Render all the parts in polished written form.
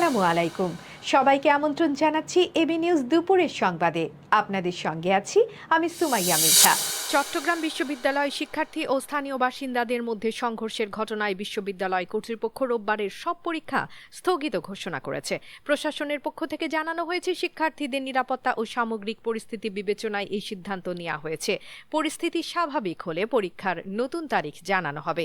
আসসালামু আলাইকুম। সবাইকে আমন্ত্রণ জানাচ্ছি এবি নিউজ দুপুরের সংবাদে। আপনাদের সঙ্গে আছি আমি সুমাইয়া মিঠা। চট্টগ্রাম বিশ্ববিদ্যালয় শিক্ষার্থী ও স্থানীয় বাসিন্দাদের মধ্যে সংঘর্ষের ঘটনায় বিশ্ববিদ্যালয় কর্তৃপক্ষ রোববারের সব পরীক্ষা স্থগিত ঘোষণা করেছে। প্রশাসনের পক্ষ থেকে জানানো হয়েছে, শিক্ষার্থীদের নিরাপত্তা ও সামগ্রিক পরিস্থিতি বিবেচনায় এই সিদ্ধান্ত নেওয়া হয়েছে। পরিস্থিতি স্বাভাবিক হলে পরীক্ষার নতুন তারিখ জানানো হবে।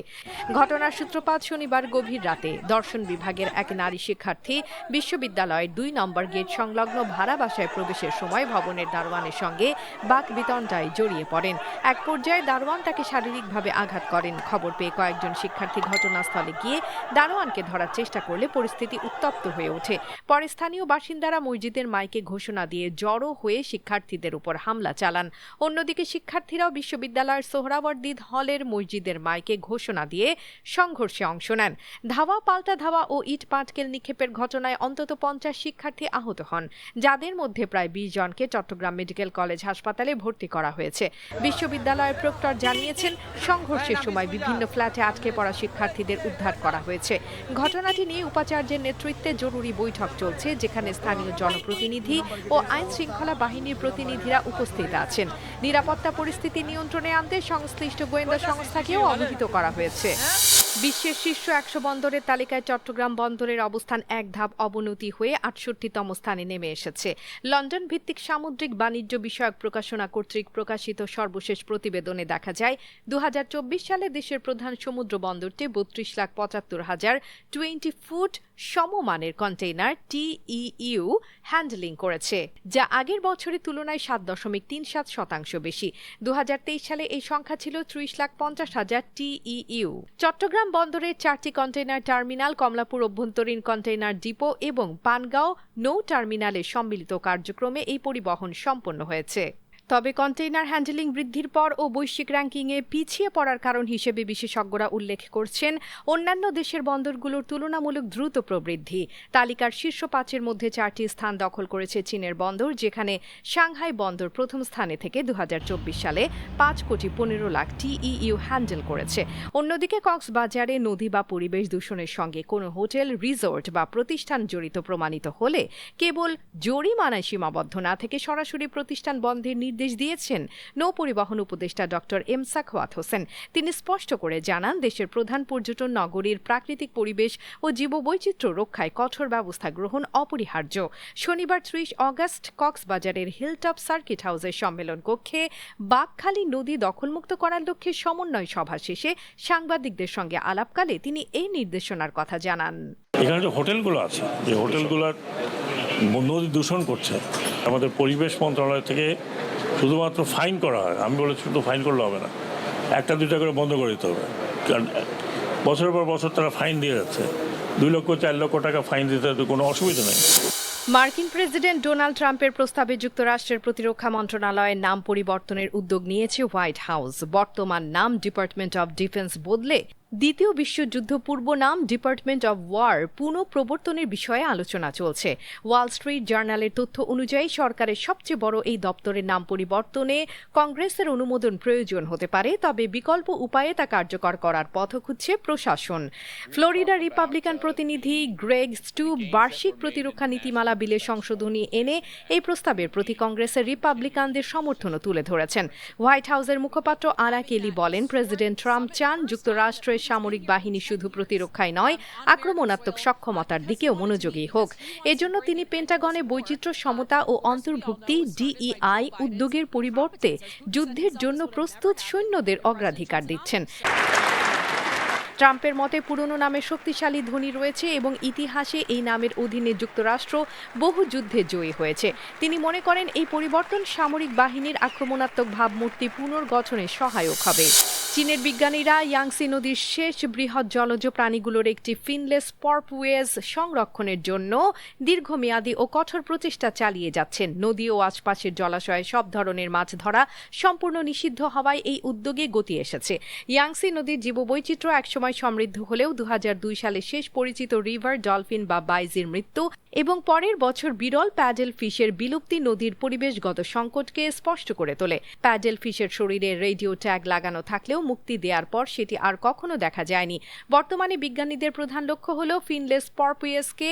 ঘটনার সূত্রপাত শনিবার গভীর রাতে দর্শন বিভাগের এক নারী শিক্ষার্থী বিশ্ববিদ্যালয়ের ২ নম্বর গেট সংলগ্ন ভাড়া বাসায় প্রবেশের সময় ভবনের দারোয়ানের সঙ্গে বাকবিতণ্ডায় জড়িয়ে পড়েন। এক পর্যায়ে দারোয়ান তাকে শারীরিকভাবে আঘাত করেন। খবর পেয়ে কয়েকজন শিক্ষার্থী ঘটনাস্থলে গিয়ে দারোয়ানকে ধরার চেষ্টা করলে পরিস্থিতি উত্তপ্ত হয়ে ওঠে। পরে স্থানীয় বাসিন্দারা মসজিদের মাইকে ঘোষণা দিয়ে জড়ো হয়ে শিক্ষার্থীদের উপর হামলা চালান। অন্যদিকে শিক্ষার্থীরাও বিশ্ববিদ্যালয়ের সোহরাওয়ার্দী হলের মসজিদের মাইকে ঘোষণা দিয়ে সংঘর্ষে অংশ নেন। ধাওয়া পাল্টা ধাওয়া ও ইট পাটকেল নিক্ষেপের ঘটনায় অন্তত ৫০ শিক্ষার্থী আহত হন, যাদের মধ্যে প্রায় ২০ জনকে চট্টগ্রাম মেডিকেল কলেজ হাসপাতালে ভর্তি করা হয়েছে। বিশ্ববিদ্যালয়ের প্রক্টর জানিয়েছেন, সংঘর্ষের সময় বিভিন্ন ফ্ল্যাটে আটকে পড়া শিক্ষার্থীদের উদ্ধার করা হয়েছে। ঘটনাটি নিয়ে উপাচার্যের নেতৃত্বে জরুরি বৈঠক চলছে, যেখানে স্থানীয় জনপ্রতিনিধি ও আইন শৃঙ্খলা বাহিনীর প্রতিনিধিরা উপস্থিত আছেন। নিরাপত্তা পরিস্থিতি নিয়ন্ত্রণে আনতে সংশ্লিষ্ট গোয়েন্দা সংস্থাকেও অবহিত করা হয়েছে। বিশ্বের শীর্ষ ১০০ বন্দরের তালিকায় চট্টগ্রাম বন্দরের অবস্থান এক ধাপ অবনতি হয়ে ৬৮তম স্থানে নেমে এসেছে। লন্ডন ভিত্তিক সামুদ্রিক বাণিজ্য বিষয়ক প্রকাশনা কর্তৃক প্রকাশিত সর্বশেষ প্রতিবেদনে দেখা যায়, ২০২৪ সালে দেশের প্রধান সমুদ্র বন্দরটি ৩২,৭৫,০০০ 20 ফুট সমমানের কন্টেইনার TEU হ্যান্ডলিং করেছে, যা আগের বছরের তুলনায় ৭.৩৭% বেশি। ২০২৩ সালে এই সংখ্যা ছিল ৩০,৫০,০০০ TEU। চট্টগ্রাম বন্দরের 4টি কন্টেইনার টার্মিনাল, কমলাপুর অভ্যন্তরীণ কন্টেইনার ডিপো এবং পানগাঁও নৌ টার্মিনালের সম্মিলিত কার্যক্রমে এই পরিবহন সম্পন্ন হয়েছে। তবে কন্টেইনার হ্যান্ডলিং বৃদ্ধির পর ও বৈশ্বিক র্যাঙ্কিংয়ে পিছিয়ে পড়ার কারণ হিসেবে বিশেষজ্ঞরা উল্লেখ করছেন অন্যান্য দেশের বন্দরগুলোর তুলনামূলক দ্রুত প্রবৃদ্ধি। তালিকার শীর্ষ ৫-এর মধ্যে 4টি স্থান দখল করেছে চীনের বন্দর, যেখানে সাংহাই বন্দর প্রথম স্থানে থেকে ২০২৪ সালে ৫,১৫,০০,০০০ TEU হ্যান্ডেল করেছে। অন্যদিকে কক্সবাজারে নদী বা পরিবেশ দূষণের সঙ্গে কোনো হোটেল, রিসোর্ট বা প্রতিষ্ঠান জড়িত প্রমাণিত হলে কেবল জরিমানায় সীমাবদ্ধ না থেকে সরাসরি প্রতিষ্ঠান বন্ধের নির্দেশ দিয়েছেন নৌ পরিবহন উপদেষ্টা ডক্টর এম সাখাওয়াত হোসেন। তিনি স্পষ্ট করে জানান, দেশের প্রধান পর্যটন নগরীর প্রাকৃতিক পরিবেশ ও জীববৈচিত্র্য রক্ষায় কঠোর ব্যবস্থা গ্রহণ অপরিহার্য। শনিবার ৩০ অগস্ট কক্সবাজারের হিলটপ সার্কিট হাউসের সম্মেলন কক্ষে বাঁকখালী নদী দখলমুক্ত করার লক্ষ্যে সমন্বয় সভা শেষে সাংবাদিকদের সঙ্গে আলাপকালে তিনি এই নির্দেশনার কথা জানান। এখানে যে হোটেলগুলো আছে, যে হোটেলগুলোর নদী দূষণ করছে, আমাদের পরিবেশ মন্ত্রণালয় থেকে শুধুমাত্র ফাইন করা হয়। আমি বলেছি শুধু ফাইন করলে হবে না, 1-2টা করে বন্ধ করে দিতে হবে। কারণ বছরের পর বছর তারা ফাইন দিয়ে যাচ্ছে। 2 লক্ষ 4 লক্ষ টাকা ফাইন দিতে কোনো অসুবিধা নেই। মার্কিন প্রেসিডেন্ট ডোনাল্ড ট্রাম্পের প্রস্তাবে যুক্তরাষ্ট্রের প্রতিরক্ষা মন্ত্রণালয়ের নাম পরিবর্তনের উদ্যোগ নিয়েছে হোয়াইট হাউস। বর্তমান নাম ডিপার্টমেন্ট অব ডিফেন্স বদলে দ্বিতীয় বিশ্বযুদ্ধ পূর্ব নাম ডিপার্টমেন্ট অব ওয়ার পুনঃপ্রবর্তনের বিষয়ে আলোচনা চলছে। ওয়াল স্ট্রিট জার্নালের তথ্য অনুযায়ী সরকারের সবচেয়ে বড় এই দপ্তরের নাম পরিবর্তনে কংগ্রেসের অনুমোদন প্রয়োজন হতে পারে, তবে বিকল্প উপায়ে তা কার্যকর করার পথ খুঁজছে প্রশাসন। ফ্লোরিডা রিপাবলিকান প্রতিনিধি গ্রেগ স্টু বার্ষিক প্রতিরক্ষা নীতিমালা বিলের সংশোধনী এনে এই প্রস্তাবের প্রতি কংগ্রেসের রিপাবলিকানদের সমর্থনও তুলে ধরেছেন। হোয়াইট হাউসের মুখপাত্র আনা কেলি বলেন, প্রেসিডেন্ট ট্রাম্প চান যুক্তরাষ্ট্রের সামরিক বাহিনী শুধু প্রতিরক্ষায় নয়, আক্রমণাত্মক সক্ষমতার দিকেও মনোযোগী হোক। এজন্য তিনি পেন্টাগনে বৈচিত্র্য, সমতা ও অন্তর্ভুক্তি DEI উদ্যোগের পরিবর্তে যুদ্ধের জন্য প্রস্তুত সৈন্যদের অগ্রাধিকার দিচ্ছেন। ট্রাম্পের মতে পুরনো নামের শক্তিশালী ধ্বনি রয়েছে এবং ইতিহাসে এই নামের অধীনে যুক্তরাষ্ট্র বহু যুদ্ধে জয়ী হয়েছে। তিনি মনে করেন এই পরিবর্তন সামরিক বাহিনীর আক্রমণাত্মক ভাবমূর্তি পুনর্গঠনে সহায়ক হবে। চীনের বিজ্ঞানীরা ইয়াংসি নদীর শেষ বৃহৎ জলজ প্রাণীগুলোর একটি ফিনলেস পর্পওয়েজ সংরক্ষণের জন্য দীর্ঘমেয়াদী ও কঠোর প্রচেষ্টা চালিয়ে যাচ্ছেন। নদী ও আশপাশের জলাশয়ে সব ধরনের মাছ ধরা সম্পূর্ণ নিষিদ্ধ হওয়ায় এই উদ্যোগে গতি এসেছে। ইয়াংসি নদীর জীববৈচিত্র্য একসময় সমৃদ্ধ হলেও ২০০২ সালে শেষ পরিচিত রিভার ডলফিন বা বাইজির মৃত্যু এবং পরের বছর বিরল প্যাডেল ফিশের বিলুপ্তি নদীর পরিবেশগত সংকটকে স্পষ্ট করে তোলে। প্যাডেল ফিশের শরীরে রেডিও ট্যাগ লাগানো থাকলেও মুক্তি দেওয়ার পর সেটি আর কখনো দেখা যায়নি। বর্তমানে বিজ্ঞানীদের প্রধান লক্ষ্য হল ফিনলেস পরপুয়েসকে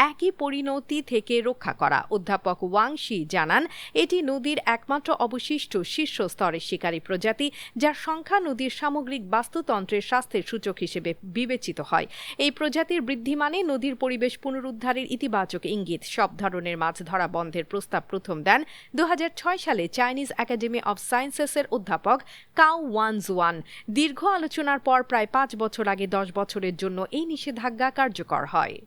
একই পরিণতি থেকে রক্ষা করা। অধ্যাপক ওয়াং শি জানান, এটি নদীর একমাত্র অবশিষ্ট শীর্ষ স্তরের শিকারী প্রজাতি, যার সংখ্যা নদীর সামগ্রিক বাস্তুতন্ত্রের স্বাস্থ্যের সূচক হিসেবে বিবেচিত হয়। এই প্রজাতির বৃদ্ধি মানে নদীর পরিবেশ পুনরুদ্ধারের ইতিবাচক ইঙ্গিত। সব ধরনের মাছ ধরা বন্ধের প্রস্তাব প্রথম দেন 2006 সালে চাইনিজ একাডেমি অব সায়েন্সেসের অধ্যাপক কাও ওয়ানজুয়ান। দীর্ঘ আলোচনার পর প্রায় 5 বছর আগে 10 বছরের জন্য এই নিষেধাজ্ঞা কার্যকর হয়।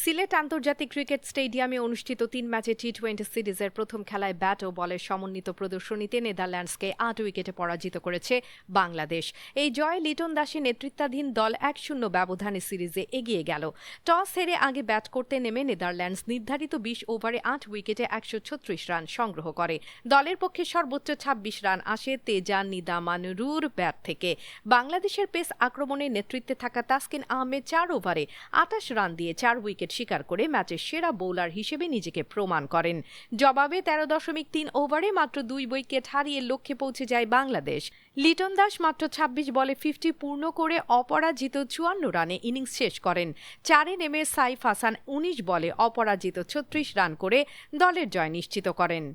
সিলেট আন্তর্জাতিক ক্রিকেট স্টেডিয়ামে অনুষ্ঠিত 3 ম্যাচে টি-20 সিরিজের প্রথম খেলায় ব্যাট ও বলের সমন্বিত প্রদর্শনীতে নেদারল্যান্ডসকে 8 উইকেটে পরাজিত করেছে বাংলাদেশ। এই জয়ে লিটন দাসের নেতৃত্বাধীন দল 1-0 ব্যবধানে সিরিজে এগিয়ে গেল। টস হেরে আগে ব্যাট করতে নেমে নেদারল্যান্ডস নির্ধারিত 20 ওভারে 8 উইকেটে 136 রান সংগ্রহ করে। দলের পক্ষে সর্বোচ্চ 26 রান আসে তেজান নিদামানুরুর ব্যাট থেকে। বাংলাদেশের পেস আক্রমণে নেতৃত্বে থাকা তাসকিন আহমেদ 4 ওভারে 28 রান দিয়ে 4 উইকেট স্বীকার করে ম্যাচের সেরা বোলার হিসেবে নিজেকে প্রমাণ করেন। জবাবে 13.3 ওভারে মাত্র 2 উইকেট হারিয়ে লক্ষ্যে পৌঁছে যায় বাংলাদেশ। লিটন দাস মাত্র 26 বলে 50 পূর্ণ করে অপরাজিত 54 রানে ইনিংস শেষ করেন। 4-এ নেমে সাইফ হাসান 19 বলে অপরাজিত 36 রান করে দলের জয় নিশ্চিত করেন।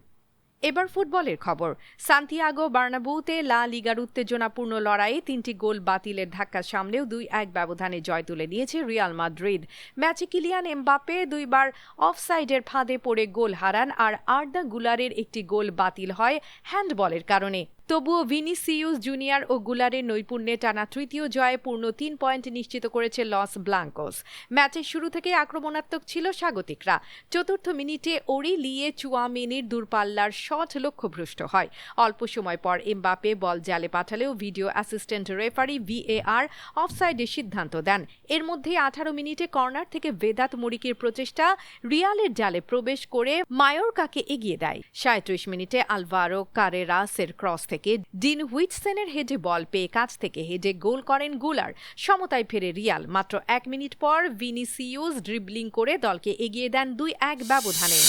এবার ফুটবলের খবর। সান্তিয়াগো বার্নাব্যুতে লা লিগার উত্তেজনাপূর্ণ লড়াইয়ে 3টি গোল বাতিলের ধাক্কা সামলেও 2-1 ব্যবধানে জয় তুলে নিয়েছে রিয়াল মাদ্রিদ। ম্যাচে কিলিয়ান এমবাপ্পে 2 বার অফসাইডের ফাঁদে পড়ে গোল হারান, আর আর্দা গুলারের একটি গোল বাতিল হয় হ্যান্ডবলের কারণে। তবুও ভিনিসিউস জুনিয়র ও গুলারের নৈপুণ্যে টানা তৃতীয় জয়ে পূর্ণ 3 পয়েন্ট নিশ্চিত করেছে লস ব্লাঙ্কোস। ম্যাচের শুরু থেকে আক্রমণাত্মক ছিল স্বাগতিকরা। চতুর্থ মিনিটে ওরি লিয়ে চুয়ামেনির দূরপাল্লার শট লক্ষ্যভ্রষ্ট হয়। অল্প সময় পর এমবাপ্পে বল জালে পাঠালেও ভিডিও অ্যাসিস্ট্যান্ট রেফারি VAR অফসাইডের সিদ্ধান্ত দেন। এর মধ্যেই 18 মিনিটে কর্নার থেকে ভেদাত মুরিকির প্রচেষ্টা রিয়ালের জালে প্রবেশ করে মায়োরকাকে এগিয়ে দেয়। 37 মিনিটে আলভারো কারেরাসের ক্রস থেকে ডিন হুইটসেনের হেডে বল পেয়ে কাছ থেকে হেডে গোল করেন গুলার। সমতায় ফেরে রিয়াল। মাত্র 1 মিনিট পর ভিনিসিউস ড্রিবলিং করে দলকে এগিয়ে দেন 2-1 ব্যবধানে।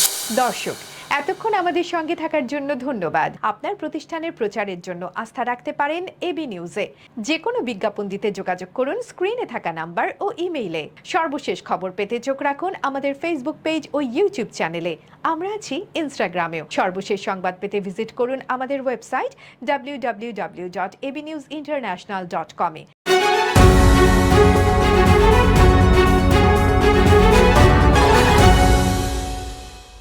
দর্শক, এতক্ষণ আমাদের সঙ্গে থাকার জন্য ধন্যবাদ। আপনার প্রতিষ্ঠানের প্রচারের জন্য আস্থা রাখতে পারেন এবি নিউজে। যে কোনো বিজ্ঞাপন দিতে যোগাযোগ করুন স্ক্রিনে থাকা নাম্বার ও ইমেইলে। সর্বশেষ খবর পেতে চোখ রাখুন আমাদের ফেসবুক পেজ ও ইউটিউব চ্যানেলে। আমরা আছি ইনস্টাগ্রামেও। সর্বশেষ সংবাদ পেতে ভিজিট করুন আমাদের ওয়েবসাইট www.abnewsinternational.com-এ।